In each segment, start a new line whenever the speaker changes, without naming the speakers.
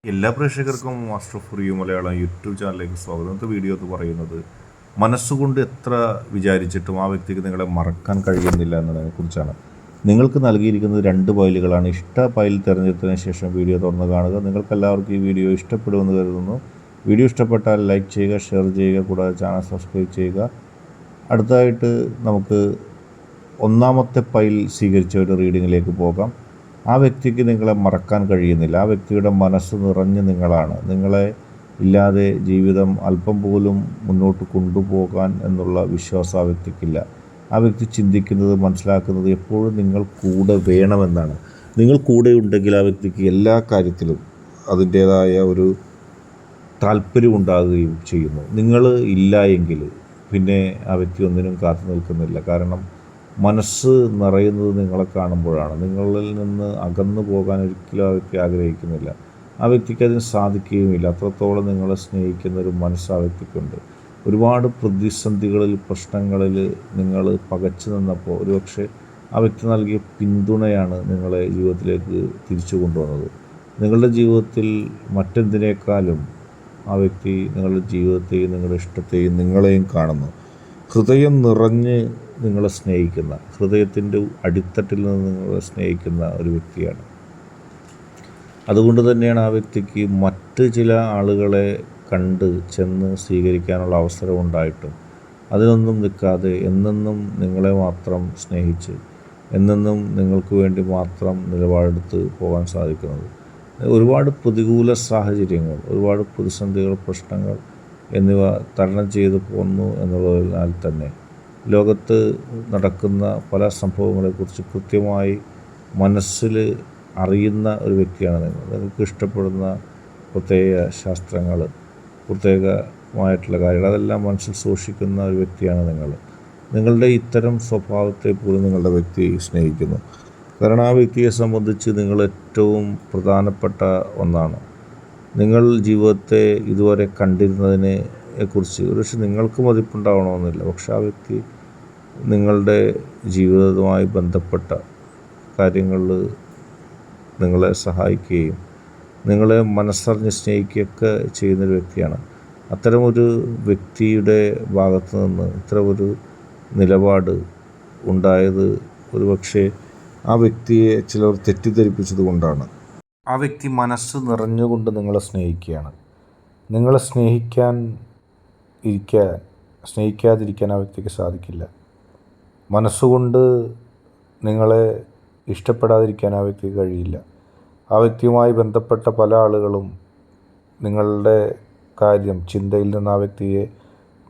എല്ലാ പ്രേക്ഷകർക്കും master for you Malayalam YouTube ചാനലിലേക്ക് സ്വാഗതം. ഇന്നത്തെ വീഡിയോ എന്ന് പറയുന്നത് മനസ്സുകൊണ്ട് എത്ര വിചാരിച്ചിട്ടും ആ വ്യക്തിക്ക് നിങ്ങളെ മറക്കാൻ കഴിയുന്നില്ല എന്നതിനെക്കുറിച്ചാണ്. നിങ്ങൾക്ക് നൽകിയിരിക്കുന്നത് 2 ഫയലുകളാണ്. ഇഷ്ട ഫയൽ തിരഞ്ഞെടുത്തതിന് ശേഷം വീഡിയോ തുറന്ന് കാണുക. നിങ്ങൾക്കെല്ലാവർക്കും ഈ വീഡിയോ ഇഷ്ടപ്പെടുമെന്ന് കരുതുന്നു. വീഡിയോ ഇഷ്ടപ്പെട്ടാൽ ലൈക്ക് ചെയ്യുക, ഷെയർ ചെയ്യുക, കൂടാതെ ചാനൽ സബ്സ്ക്രൈബ് ചെയ്യുക. അടുത്തതായിട്ട് നമുക്ക് ഒന്നാമത്തെ ഫയൽ സ്വീകരിച്ച ഒരു റീഡിങ്ങിലേക്ക് പോകാം. ആ വ്യക്തിക്ക് നിങ്ങളെ മറക്കാൻ കഴിയുന്നില്ല. ആ വ്യക്തിയുടെ മനസ്സ് നിറഞ്ഞ് നിങ്ങളാണ്. നിങ്ങളെ ഇല്ലാതെ ജീവിതം അല്പം പോലും മുന്നോട്ട് കൊണ്ടുപോകാൻ എന്നുള്ള വിശ്വാസം ആ വ്യക്തിക്കില്ല. ആ വ്യക്തി ചിന്തിക്കുന്നത്, മനസ്സിലാക്കുന്നത് എപ്പോഴും നിങ്ങൾ കൂടെ വേണമെന്നാണ്. നിങ്ങൾ കൂടെ ഉണ്ടെങ്കിൽ ആ വ്യക്തിക്ക് എല്ലാ കാര്യത്തിലും അതിൻ്റേതായ ഒരു താല്പര്യം ഉണ്ടാകുകയും ചെയ്യുന്നു. നിങ്ങൾ ഇല്ല എങ്കിൽ പിന്നെ ആ വ്യക്തി ഒന്നിനും കാത്തു നിൽക്കുന്നില്ല. കാരണം മനസ്സ് നിറയുന്നത് നിങ്ങളെ കാണുമ്പോഴാണ്. നിങ്ങളിൽ നിന്ന് അകന്നു പോകാൻ ഒരിക്കലും ആ വ്യക്തി ആഗ്രഹിക്കുന്നില്ല. ആ വ്യക്തിക്ക് അതിന് സാധിക്കുകയുമില്ല. അത്രത്തോളം നിങ്ങളെ സ്നേഹിക്കുന്ന ഒരു മനസ്സ് ആ വ്യക്തിക്കുണ്ട്. ഒരുപാട് പ്രതിസന്ധികളിൽ, പ്രശ്നങ്ങളിൽ നിങ്ങൾ പകച്ചു നിന്നപ്പോൾ ഒരുപക്ഷെ ആ വ്യക്തി നൽകിയ പിന്തുണയാണ് നിങ്ങളെ ജീവിതത്തിലേക്ക് തിരിച്ചു കൊണ്ടുവന്നത്. നിങ്ങളുടെ ജീവിതത്തിൽ മറ്റെന്തിനേക്കാളും ആ വ്യക്തി നിങ്ങളുടെ ജീവിതത്തെയും നിങ്ങളുടെ ഇഷ്ടത്തെയും നിങ്ങളെയും കാണുന്നു. ഹൃദയം നിറഞ്ഞ് നിങ്ങളെ സ്നേഹിക്കുന്ന, ഹൃദയത്തിൻ്റെ അടിത്തട്ടിൽ നിന്ന് നിങ്ങളെ സ്നേഹിക്കുന്ന ഒരു വ്യക്തിയാണ്. അതുകൊണ്ട് തന്നെയാണ് ആ വ്യക്തിക്ക് മറ്റ് ചില ആളുകളെ കണ്ട് ചെന്ന് സ്വീകരിക്കാനുള്ള അവസരം ഉണ്ടായിട്ടും അതിനൊന്നും നിൽക്കാതെ എന്നെന്നും നിങ്ങളെ മാത്രം സ്നേഹിച്ച് എന്നെന്നും നിങ്ങൾക്ക് വേണ്ടി മാത്രം നിലപാടെടുത്ത് പോകാൻ സാധിക്കുന്നത്. ഒരുപാട് പ്രതികൂല സാഹചര്യങ്ങൾ, ഒരുപാട് പ്രതിസന്ധികൾ, പ്രശ്നങ്ങൾ എന്നിവ തരണം ചെയ്തു പോന്നു എന്നുള്ളതിനാൽ തന്നെ ലോകത്ത് നടക്കുന്ന പല സംഭവങ്ങളെക്കുറിച്ച് കൃത്യമായി മനസ്സിൽ അറിയുന്ന ഒരു വ്യക്തിയാണ് നിങ്ങൾ. നിങ്ങൾക്ക് ഇഷ്ടപ്പെടുന്ന പ്രത്യേക ശാസ്ത്രങ്ങൾ, പ്രത്യേകമായിട്ടുള്ള കാര്യങ്ങൾ അതെല്ലാം മനസ്സിൽ സൂക്ഷിക്കുന്ന ഒരു വ്യക്തിയാണ് നിങ്ങൾ. നിങ്ങളുടെ ഇത്തരം സ്വഭാവത്തെ പോലും നിങ്ങളുടെ വ്യക്തി സ്നേഹിക്കുന്നു. കാരണം ആ വ്യക്തിയെ സംബന്ധിച്ച് നിങ്ങൾ ഏറ്റവും പ്രധാനപ്പെട്ട ഒന്നാണ്. നിങ്ങൾ ജീവിതത്തെ ഇതുവരെ കണ്ടിരുന്നതിനെ കുറിച്ച് ഒരുപക്ഷെ നിങ്ങൾക്ക് മതിപ്പുണ്ടാവണമെന്നില്ല. പക്ഷെ ആ വ്യക്തി നിങ്ങളുടെ ജീവിതവുമായി ബന്ധപ്പെട്ട കാര്യങ്ങളിൽ നിങ്ങളെ സഹായിക്കുകയും നിങ്ങളെ മനസ്സറിഞ്ഞ് സ്നേഹിക്കുകയൊക്കെ ചെയ്യുന്നൊരു വ്യക്തിയാണ്. അത്തരമൊരു വ്യക്തിയുടെ ഭാഗത്തു നിന്ന് ഇത്തരമൊരു നിലപാട് ഉണ്ടായത് ഒരുപക്ഷെ ആ വ്യക്തിയെ ചിലർ തെറ്റിദ്ധരിപ്പിച്ചത് കൊണ്ടാണ്. ആ വ്യക്തി മനസ്സ് നിറഞ്ഞുകൊണ്ട് നിങ്ങളെ സ്നേഹിക്കുകയാണ്. നിങ്ങളെ സ്നേഹിക്കാതിരിക്കാൻ ആ വ്യക്തിക്ക് സാധിക്കില്ല. മനസ്സുകൊണ്ട് നിങ്ങളെ ഇഷ്ടപ്പെടാതിരിക്കാൻ ആ വ്യക്തിക്ക് കഴിയില്ല. ആ വ്യക്തിയുമായി ബന്ധപ്പെട്ട പല ആളുകളും നിങ്ങളുടെ കാര്യം ചിന്തയിൽ നിന്ന് ആ വ്യക്തിയെ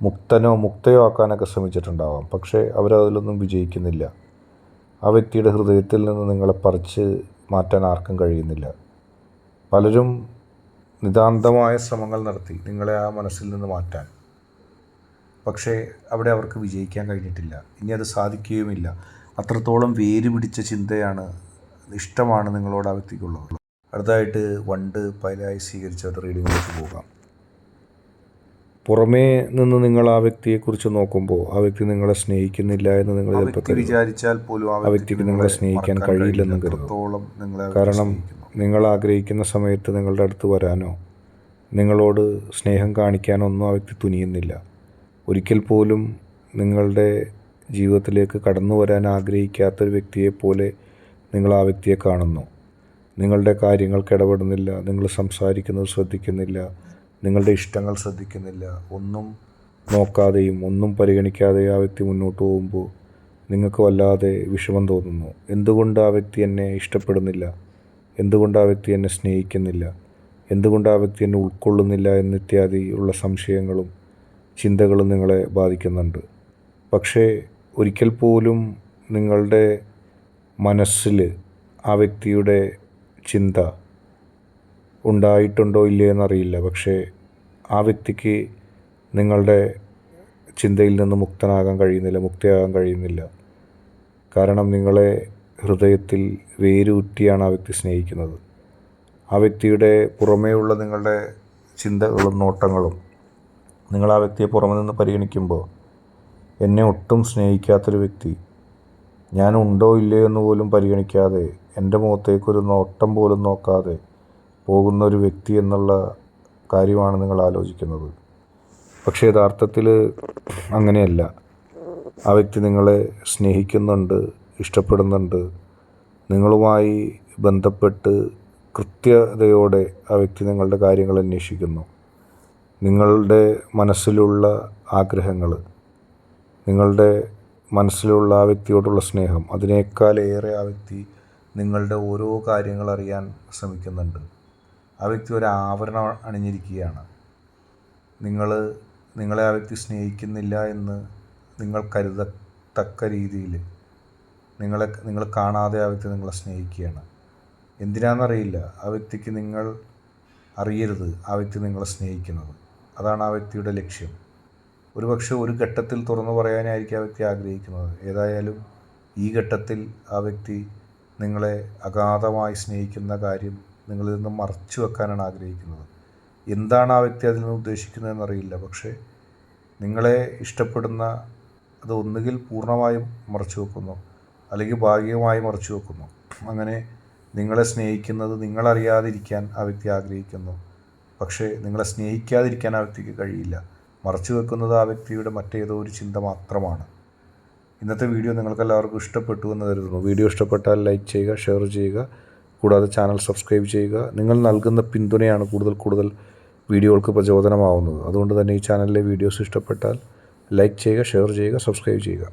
മുക്തയോ ആക്കാനൊക്കെ ശ്രമിച്ചിട്ടുണ്ടാവാം. പക്ഷേ അവരതിലൊന്നും വിജയിക്കുന്നില്ല. ആ വ്യക്തിയുടെ ഹൃദയത്തിൽ നിന്ന് നിങ്ങളെ പറിച്ച് മാറ്റാൻ ആർക്കും കഴിയുന്നില്ല. പലരും നിതാന്തമായ ശ്രമങ്ങൾ നടത്തി നിങ്ങളെ ആ മനസ്സിൽ നിന്ന് മാറ്റാൻ. പക്ഷേ അവിടെ അവർക്ക് വിജയിക്കാൻ കഴിഞ്ഞിട്ടില്ല. ഇനി അത് സാധിക്കുകയുമില്ല. അത്രത്തോളം വേര് പിടിച്ച ചിന്തയാണ്, ഇഷ്ടമാണ് നിങ്ങളോട് ആ വ്യക്തിക്കുള്ളത്. അടുത്തതായിട്ട് വണ്ട് പൈലായി സ്വീകരിച്ച ഒരു റീഡിങ്ങിലേക്ക് പോകാം. പുറമേ നിന്ന് നിങ്ങൾ ആ വ്യക്തിയെക്കുറിച്ച് നോക്കുമ്പോൾ ആ വ്യക്തി നിങ്ങളെ സ്നേഹിക്കുന്നില്ല എന്ന് നിങ്ങൾ ചിലപ്പോൾ വിചാരിച്ചാൽ പോലും ആ വ്യക്തിക്ക് നിങ്ങളെ സ്നേഹിക്കാൻ കഴിയില്ലെന്നും കരുതും. കാരണം നിങ്ങൾ ആഗ്രഹിക്കുന്ന സമയത്ത് നിങ്ങളുടെ അടുത്ത് വരാനോ നിങ്ങളോട് സ്നേഹം കാണിക്കാനോ ഒന്നും ആ വ്യക്തി തുനിയുന്നില്ല. ഒരിക്കൽ പോലും നിങ്ങളുടെ ജീവിതത്തിലേക്ക് കടന്നു വരാൻ ആഗ്രഹിക്കാത്തൊരു വ്യക്തിയെപ്പോലെ നിങ്ങൾ ആ വ്യക്തിയെ കാണുന്നു. നിങ്ങളുടെ കാര്യങ്ങൾക്ക് ഇടപെടുന്നില്ല, നിങ്ങൾ സംസാരിക്കുന്നത് ശ്രദ്ധിക്കുന്നില്ല, നിങ്ങളുടെ ഇഷ്ടങ്ങൾ ശ്രദ്ധിക്കുന്നില്ല. ഒന്നും നോക്കാതെയും ഒന്നും പരിഗണിക്കാതെയും ആ വ്യക്തി മുന്നോട്ട് പോകുമ്പോൾ നിങ്ങൾക്ക് വല്ലാതെ വിഷമം തോന്നുന്നു. എന്തുകൊണ്ട് ആ വ്യക്തി എന്നെ ഇഷ്ടപ്പെടുന്നില്ല, എന്തുകൊണ്ട് ആ വ്യക്തി എന്നെ സ്നേഹിക്കുന്നില്ല, എന്തുകൊണ്ട് ആ വ്യക്തി എന്നെ ഉൾക്കൊള്ളുന്നില്ല എന്നിത്യാദി ഉള്ള സംശയങ്ങളും ചിന്തകളും നിങ്ങളെ ബാധിക്കുന്നുണ്ട്. പക്ഷേ ഒരിക്കൽ പോലും നിങ്ങളുടെ മനസ്സിൽ ആ വ്യക്തിയുടെ ചിന്ത ഉണ്ടായിട്ടുണ്ടോ ഇല്ലേ എന്നറിയില്ല. പക്ഷേ ആ വ്യക്തിക്ക് നിങ്ങളുടെ ചിന്തയിൽ നിന്ന് മുക്തയാകാൻ കഴിയുന്നില്ല. കാരണം നിങ്ങളെ ഹൃദയത്തിൽ വേരൂറ്റിയാണ് ആ വ്യക്തി സ്നേഹിക്കുന്നത്. ആ വ്യക്തിയുടെ പുറമേയുള്ള നിങ്ങളുടെ ചിന്തകളും നോട്ടങ്ങളും നിങ്ങൾ ആ വ്യക്തിയെ പുറമെ നിന്ന് പരിഗണിക്കുമ്പോൾ എന്നെ ഒട്ടും സ്നേഹിക്കാത്തൊരു വ്യക്തി, ഞാൻ ഉണ്ടോ ഇല്ലയോ എന്ന് പോലും പരിഗണിക്കാതെ, എൻ്റെ മുഖത്തേക്കൊരു നോട്ടം പോലും നോക്കാതെ പോകുന്ന ഒരു വ്യക്തി എന്നുള്ള കാര്യമാണ് നിങ്ങൾ ആലോചിക്കുന്നത്. പക്ഷേ യഥാർത്ഥത്തിൽ അങ്ങനെയല്ല. ആ വ്യക്തി നിങ്ങളെ സ്നേഹിക്കുന്നുണ്ട്, ഇഷ്ടപ്പെടുന്നുണ്ട്. നിങ്ങളുമായി ബന്ധപ്പെട്ട് കൃത്യതയോടെ ആ വ്യക്തി നിങ്ങളുടെ കാര്യങ്ങൾ അന്വേഷിക്കുന്നു. നിങ്ങളുടെ മനസ്സിലുള്ള ആഗ്രഹങ്ങൾ, നിങ്ങളുടെ മനസ്സിലുള്ള ആ വ്യക്തിയോടുള്ള സ്നേഹം, അതിനേക്കാളേറെ ആ വ്യക്തി നിങ്ങളുടെ ഓരോ കാര്യങ്ങൾ അറിയാൻ ശ്രമിക്കുന്നുണ്ട്. ആ വ്യക്തി ഒരു ആവരണം അണിഞ്ഞിരിക്കുകയാണ്. നിങ്ങളെ ആ വ്യക്തി സ്നേഹിക്കുന്നില്ല എന്ന് നിങ്ങൾ കരുതത്തക്ക രീതിയിൽ നിങ്ങൾ കാണാതെ ആ വ്യക്തി നിങ്ങളെ സ്നേഹിക്കുകയാണ്. എന്തിനാണെന്നറിയില്ല, ആ വ്യക്തിക്ക് നിങ്ങൾ അറിയരുത് ആ വ്യക്തി നിങ്ങളെ സ്നേഹിക്കുന്നത്. അതാണ് ആ വ്യക്തിയുടെ ലക്ഷ്യം. ഒരുപക്ഷെ ഒരു ഘട്ടത്തിൽ തുറന്നു പറയാനായിരിക്കും ആ വ്യക്തി ആഗ്രഹിക്കുന്നത്. ഏതായാലും ഈ ഘട്ടത്തിൽ ആ വ്യക്തി നിങ്ങളെ അഗാധമായി സ്നേഹിക്കുന്ന കാര്യം നിങ്ങളിൽ നിന്നും മറച്ചു വെക്കാനാണ് ആഗ്രഹിക്കുന്നത്. എന്താണ് ആ വ്യക്തി അതിൽ നിന്ന് ഉദ്ദേശിക്കുന്നതെന്നറിയില്ല. പക്ഷേ നിങ്ങളെ ഇഷ്ടപ്പെടുന്ന അത് ഒന്നുകിൽ പൂർണ്ണമായും മറച്ചു വെക്കുന്നു, അല്ലെങ്കിൽ ഭാഗികമായി മറച്ചു വെക്കുന്നു. അങ്ങനെ നിങ്ങളെ സ്നേഹിക്കുന്നത് നിങ്ങളറിയാതിരിക്കാൻ ആ വ്യക്തി ആഗ്രഹിക്കുന്നു. പക്ഷേ നിങ്ങളെ സ്നേഹിക്കാതിരിക്കാൻ ആ വ്യക്തിക്ക് കഴിയില്ല. മറച്ചു വെക്കുന്നത് ആ വ്യക്തിയുടെ മറ്റേതോ ഒരു ചിന്ത മാത്രമാണ്. ഇന്നത്തെ വീഡിയോ നിങ്ങൾക്കെല്ലാവർക്കും ഇഷ്ടപ്പെട്ടു എന്ന് കരുതുന്നു. വീഡിയോ ഇഷ്ടപ്പെട്ടാൽ ലൈക്ക് ചെയ്യുക, ഷെയർ ചെയ്യുക, കൂടാതെ ചാനൽ സബ്സ്ക്രൈബ് ചെയ്യുക. നിങ്ങൾ നൽകുന്ന പിന്തുണയാണ് കൂടുതൽ വീഡിയോകൾക്ക് പ്രചോദനമാവുന്നത്. അതുകൊണ്ട് തന്നെ ഈ ചാനലിലെ വീഡിയോസ് ഇഷ്ടപ്പെട്ടാൽ ലൈക്ക് ചെയ്യുക, ഷെയർ ചെയ്യുക, സബ്സ്ക്രൈബ് ചെയ്യുക.